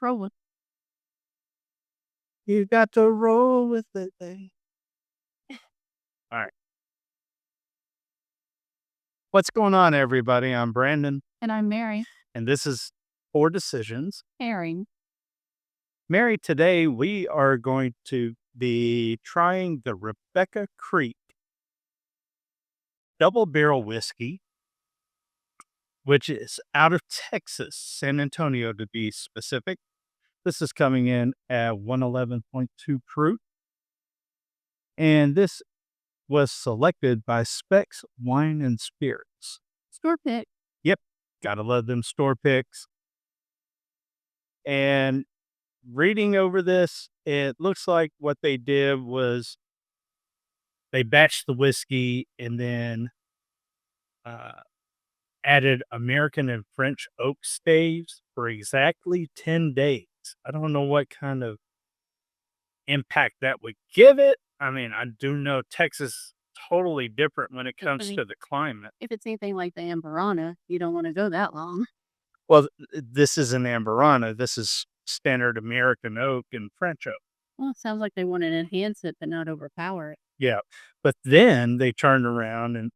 rolling. You got to roll with it, babe. All right. What's going on, everybody? I'm Brandon, And I'm Mary. and this is Four Decisions. Herring. Mary, today we are going to be trying the Rebecca Creek Double Barrel Whiskey, which is out of Texas, San Antonio to be specific. This is coming in at 111.2 proof, and this was selected by Specs Wine and Spirits. Store pick. Yep, gotta love them store picks. And reading over this, it looks like what they did was they batched the whiskey and then uh, added American and French oak staves for exactly 10 days. I don't know what kind of impact that would give it. I mean, I do know Texas totally different when it comes to the climate. If it's anything like the Amberana, you don't want to go that long. Well, this isn't Amberana. This is standard American oak and French oak. Well, it sounds like they want to enhance it, but not overpower it. Yeah. But then they turned around and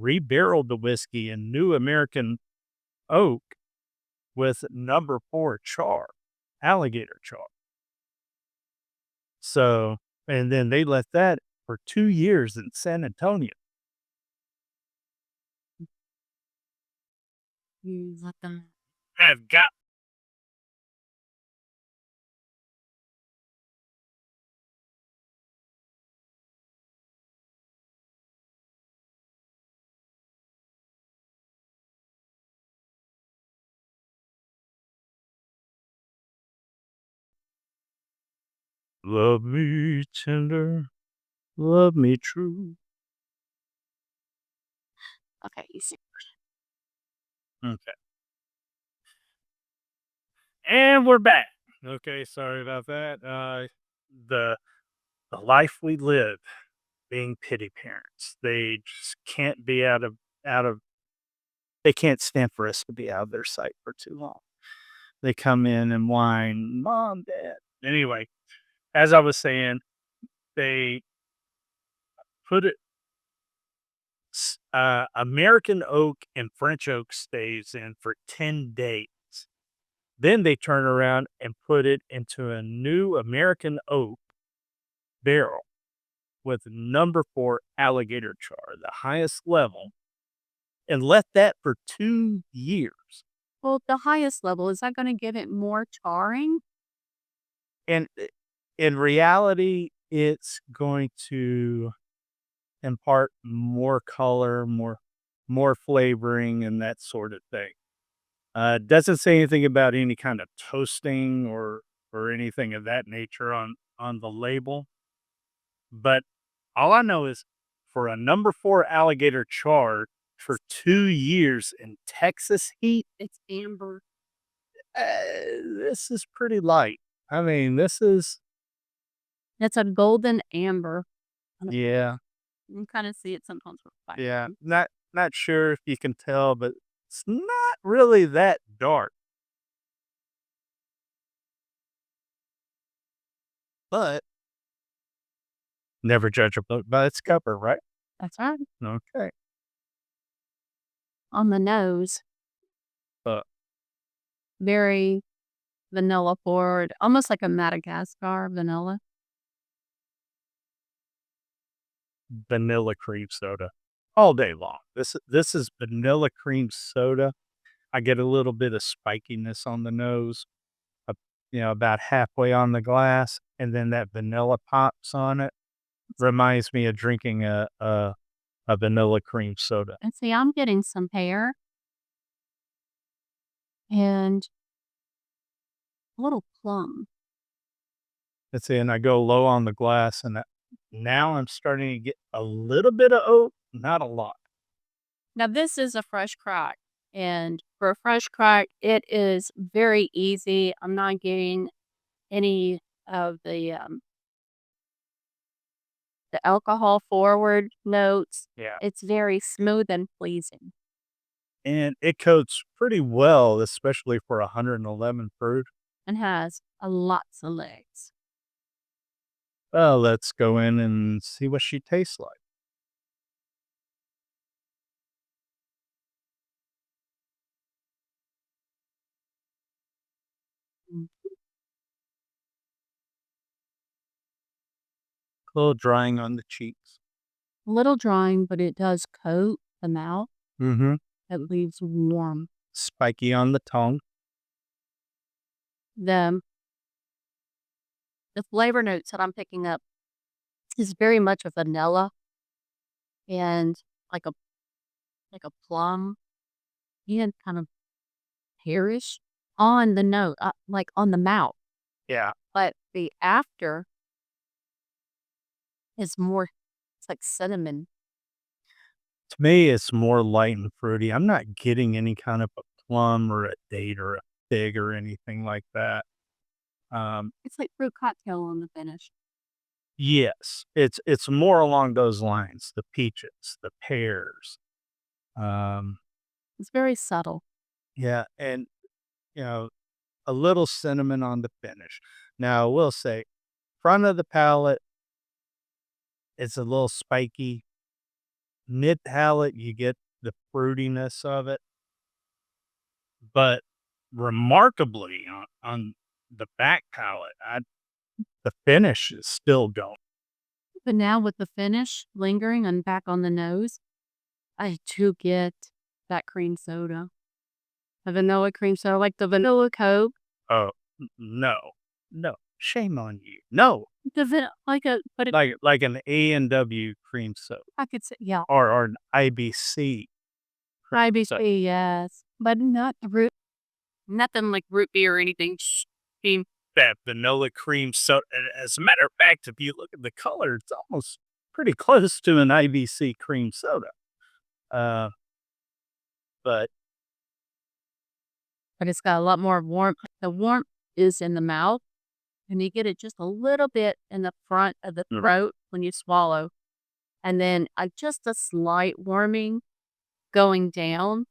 rebarreled the whiskey in new American oak with number 4 char, alligator char. So, and then they let that for 2 years in San Antonio. You let them. I've got love me tender, love me true. Okay, easy. Okay. And we're back. Okay, sorry about that. The the life we live being pity parents. They just can't be out of they can't stand for us to be out of their sight for too long. They come in and whine, "Mom, Dad." Anyway, as I was saying, they put it American oak and French oak stays in for 10 days. Then they turn around and put it into a new American oak barrel with number 4 alligator char, the highest level, and let that for 2 years. Well, the highest level, is that going to give it more charring? And in reality, it's going to impart more color, more flavoring, and that sort of thing. Doesn't say anything about any kind of toasting or anything of that nature on the label. But all I know is for a number 4 alligator char for 2 years in Texas heat, It's amber. this is pretty light. I mean, this is It's a golden amber. yeah, You can kind of see it sometimes with fire. yeah. Not sure if you can tell, but it's not really that dark. But never judge a book by its cover, right? That's right. Okay. On the nose, Uh, very vanilla forward, almost like a Madagascar vanilla. vanilla cream soda all day long. This is vanilla cream soda. I get a little bit of spikiness on the nose, uh, about halfway on the glass, and then that vanilla pops on it. Reminds me of drinking a vanilla cream soda. And see, I'm getting some hair and a little plum. Let's see, and I go low on the glass, and now I'm starting to get a little bit of oat, not a lot. Now, this is a fresh crack. And for a fresh crack, it is very easy. I'm not getting any of the alcohol forward notes. Yeah. It's very smooth and pleasing. And it coats pretty well, especially for 111 proof. and has a lots of legs. Well, let's go in and see what she tastes like. Mm. A little drying on the cheeks. A little drying, but it does coat the mouth. Mhm. It leaves warm. Spiky on the tongue. The the flavor notes that I'm picking up is very much a vanilla and like a like a plum and kind of pearish on the note, like on the mouth. Yeah. But the after is more, it's like cinnamon. To me, it's more light and fruity. I'm not getting any kind of a plum or a date or a fig or anything like that. Um, It's like fruit cocktail on the finish. yes, it's more along those lines, the peaches, the pears. Um, It's very subtle. yeah, and, you know, a little cinnamon on the finish. Now, I will say, front of the palate, it's a little spiky. Mid palate, you get the fruitiness of it, but remarkably on the back palate, the finish is still going. But now with the finish lingering and back on the nose, I do get that cream soda. The vanilla cream soda, like the vanilla Coke. Oh, no, no, shame on you. No, Like a, but it, like an A&W cream soda I could say, yeah, or an IBC cream soda. IBC, yes, but not the root, nothing like root beer or anything. Cream. That vanilla cream soda, and as a matter of fact, if you look at the color, it's almost pretty close to an IBC cream soda. Uh, but But it's got a lot more warmth. The warmth is in the mouth, and you get it just a little bit in the front of the Mm. throat when you swallow, and then just a slight warming going down,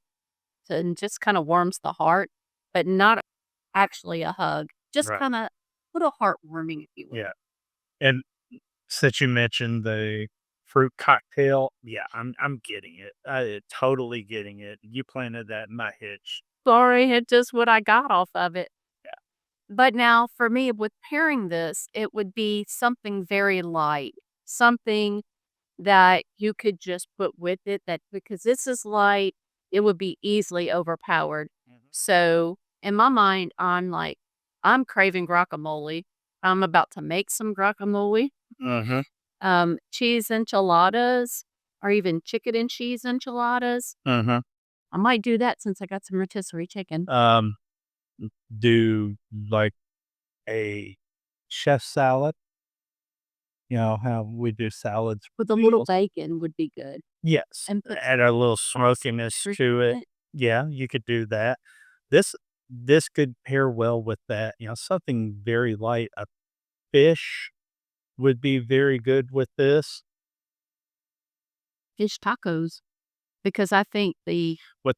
and just kind of warms the heart, but not actually a hug. Just Right, kind of little heartwarming, if you will. yeah, and since you mentioned the fruit cocktail, yeah, I'm getting it. Totally getting it. You planted that in my hitch. Sorry, it's just what I got off of it. But now for me, with pairing this, it would be something very light, something that you could just put with it that because this is light, it would be easily overpowered. Mhm. So in my mind, I'm like, I'm craving guacamole. I'm about to make some guacamole. Mhm, Cheese enchiladas or even chicken and cheese enchiladas. mhm. I might do that since I got some rotisserie chicken. Um, do like a chef salad, you know, how we do salads With a for little meals? bacon would be good. Yes, And put add a little some smokiness citrus to in it. it. Yeah, you could do that. This this could pair well with that, you know, something very light. A fish would be very good with this, Fish tacos. Because I think the with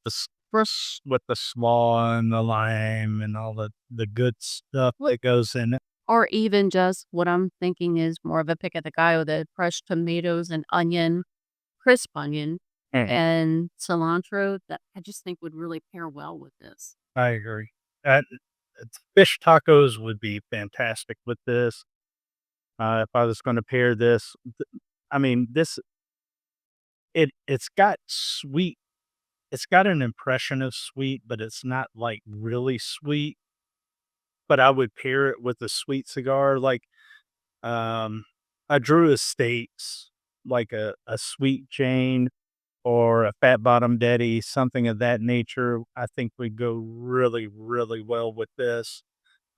fresh with the slaw and the lime and all the good stuff look, that goes in it. or even just what I'm thinking is more of a pick of the gallo, the fresh tomatoes and onion, crisp onion, Mhm. and cilantro that I just think would really pair well with this. I agree. That fish tacos would be fantastic with this. If I was gonna pair this, I mean, it's got sweet. It's got an impression of sweet, but it's not, like, really sweet, but I would pair it with a sweet cigar, like, um, a Drew Estates, like a Sweet Jane or a Fat Bottom Daddy, something of that nature, I think would go really, really well with this.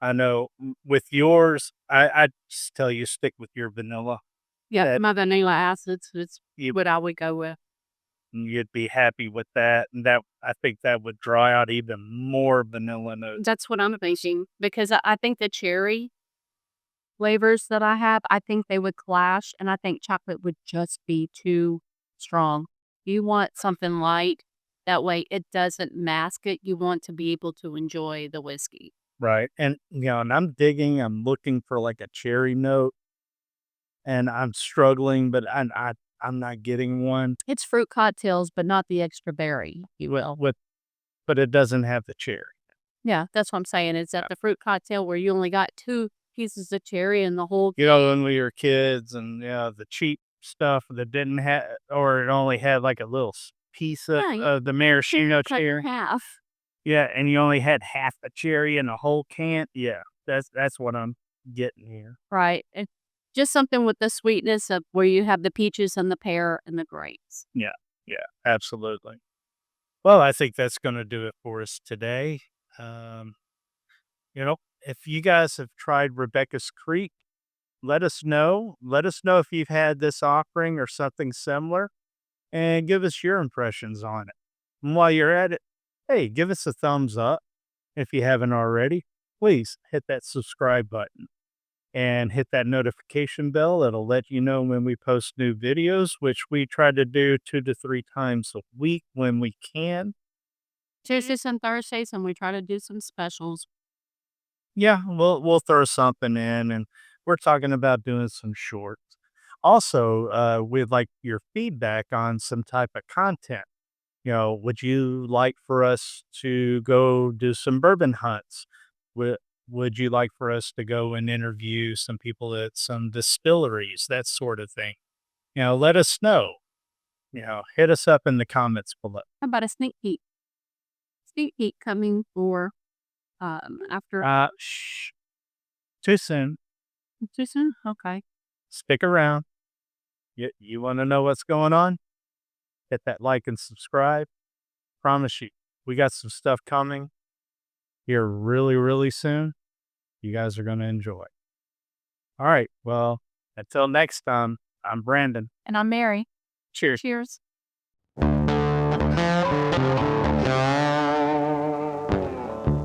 I know with yours, I'd just tell you stick with your vanilla. Yeah, That my vanilla acids is you what I would go with. you'd be happy with that, and that I think that would draw out even more vanilla notes. That's what I'm thinking because I think the cherry flavors that I have, I think they would clash, and I think chocolate would just be too strong. You want something light, that way it doesn't mask it, you want to be able to enjoy the whiskey. right, and, and I'm digging, I'm looking for, like, a cherry note, and I'm struggling, but I'm not getting one It's fruit cocktails, but not the extra berry, if you with will. but it doesn't have the cherry. Yeah, that's what I'm saying. It's at Yeah. the fruit cocktail where you only got 2 pieces of cherry and the whole When we were kids and, the cheap stuff that didn't have or it only had, like, a little piece yeah, you of the maraschino cut in cherry. half. Yeah, and you only had half a cherry in a whole can. Yeah, that's what I'm getting here. Right, and just something with the sweetness of where you have the peaches and the pear and the grapes. Yeah, yeah, absolutely. Well, I think that's gonna do it for us today. Um, if you guys have tried Rebecca's Creek, let us know. Let us know if you've had this offering or something similar, and give us your impressions on it. And while you're at it, hey, give us a thumbs up if you haven't already. Please hit that subscribe button and hit that notification bell. It'll let you know when we post new videos, which we try to do 2 to 3 times a week when we can. Tuesdays and Thursdays, and we try to do some specials. Yeah, we'll throw something in, and we're talking about doing some shorts. Also, we'd like your feedback on some type of content. Would you like for us to go do some bourbon hunts? Would Would you like for us to go and interview some people at some distilleries, that sort of thing? Let us know. Hit us up in the comments below. How about a sneak peek? Sneak peek coming for, after Shh, too soon. too soon? Okay. Stick around. You want to know what's going on? Hit that like and subscribe. Promise you, we got some stuff coming here really, really soon. You guys are going to enjoy. All right. Well, until next time, I'm Brandon. And I'm Mary. Cheers. Cheers.